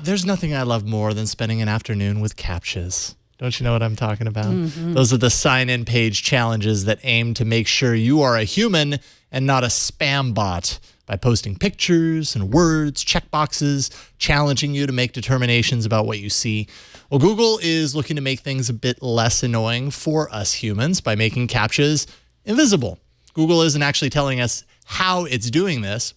There's nothing I love more than spending an afternoon with CAPTCHAs. Don't you know what I'm talking about? Those are the sign-in page challenges that aim to make sure you are a human and not a spam bot by posting pictures and words, checkboxes, challenging you to make determinations about what you see. Well, Google is looking to make things a bit less annoying for us humans by making CAPTCHAs invisible. Google isn't actually telling us how it's doing this,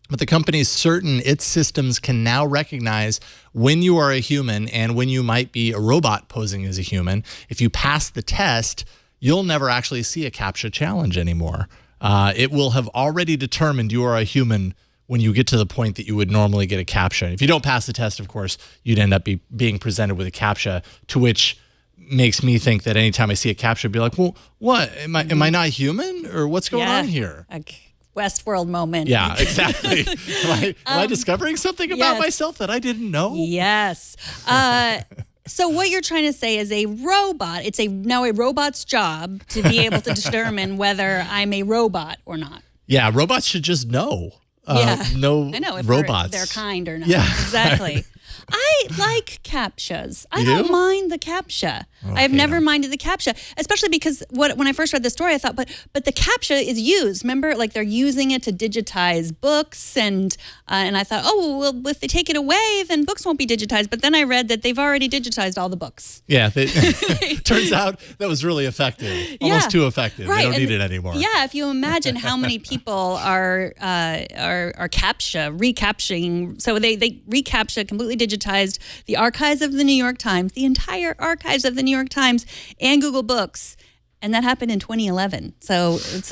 but the company is certain its systems can now recognize when you are a human and when you might be a robot posing as a human. If you pass the test, you'll never actually see a CAPTCHA challenge anymore. It will have already determined you are a human when you get to the point that you would normally get a CAPTCHA. If you don't pass the test, of course, you'd end up being presented with a CAPTCHA, to which makes me think that anytime I see a CAPTCHA, I'd be like, well, what? Am I not human? Or what's going on here? Westworld moment. Yeah, exactly. Am I discovering something about myself that I didn't know? Yes. So what you're trying to say is a robot, it's now a robot's job to be able to determine whether I'm a robot or not. Yeah, robots should just know. No, I know if robots. they're kind or not. Yeah. Exactly. I like CAPTCHAs. I don't mind the CAPTCHA. I've never minded the CAPTCHA, especially because when I first read the story, I thought, but the CAPTCHA is used. Remember, like they're using it to digitize books, and I thought, oh well, if they take it away, then books won't be digitized. But then I read that they've already digitized all the books. Yeah, turns out that was was effective, almost too effective. Right. They don't need it anymore. Yeah, if you imagine how many people are recapturing, so they recaptcha completely digitized the archives of the New York Times, the entire archives of the New York Times, and Google Books, and that happened in 2011. So it's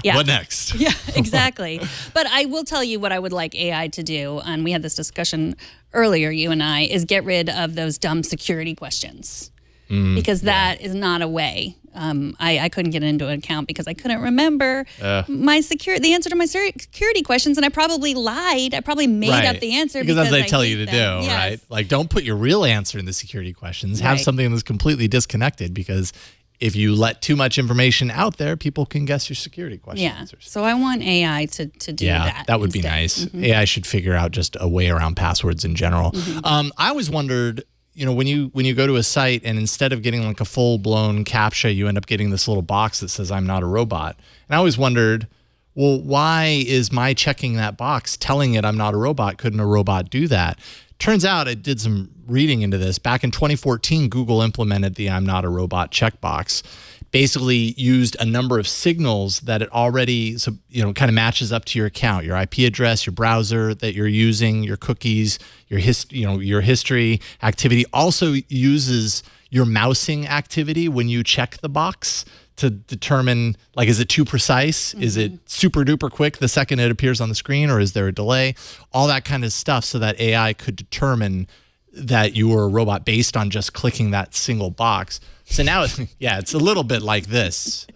What next? Yeah, exactly. But I will tell you what I would like AI to do, and we had this discussion earlier, you and I, is get rid of those dumb security questions. Because that is not a way. I couldn't get into an account because I couldn't remember the answer to my security questions, and I probably lied. I probably made up the answer because that's what they tell you to them. do, Yes. right? Like, don't put your real answer in the security questions. Have something that's completely disconnected, because if you let too much information out there, people can guess your security question answers. So I want AI to do that. Yeah, that would be nice. AI should figure out just a way around passwords in general. I always wondered, you know, when you go to a site and instead of getting like a full-blown CAPTCHA, you end up getting this little box that says, I'm not a robot. And I always wondered, well, why is my checking that box telling it I'm not a robot? Couldn't a robot do that? Turns out, I did some reading into this. Back in 2014, Google implemented the I'm not a robot checkbox. Basically used a number of signals that it already, kind of matches up to your account, your IP address, your browser that you're using, your cookies, your history, activity. Also uses your mousing activity when you check the box to determine, like, is it too precise? Is it super duper quick the second it appears on the screen, or is there a delay? All that kind of stuff, so that AI could determine that you were a robot based on just clicking that single box. So now, it's a little bit like this,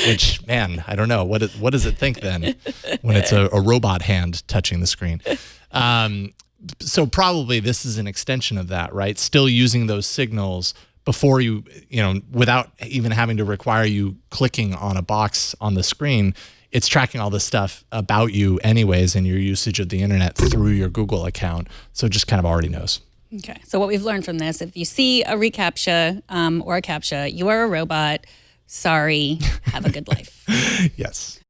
which, man, I don't know. What does it think then when it's a robot hand touching the screen? So probably this is an extension of that, right? Still using those signals before you without even having to require you clicking on a box on the screen. It's tracking all this stuff about you anyways and your usage of the internet through your Google account. So it just kind of already knows. Okay. So what we've learned from this, if you see a reCAPTCHA or a CAPTCHA, you are a robot. Sorry. Have a good life. Yes.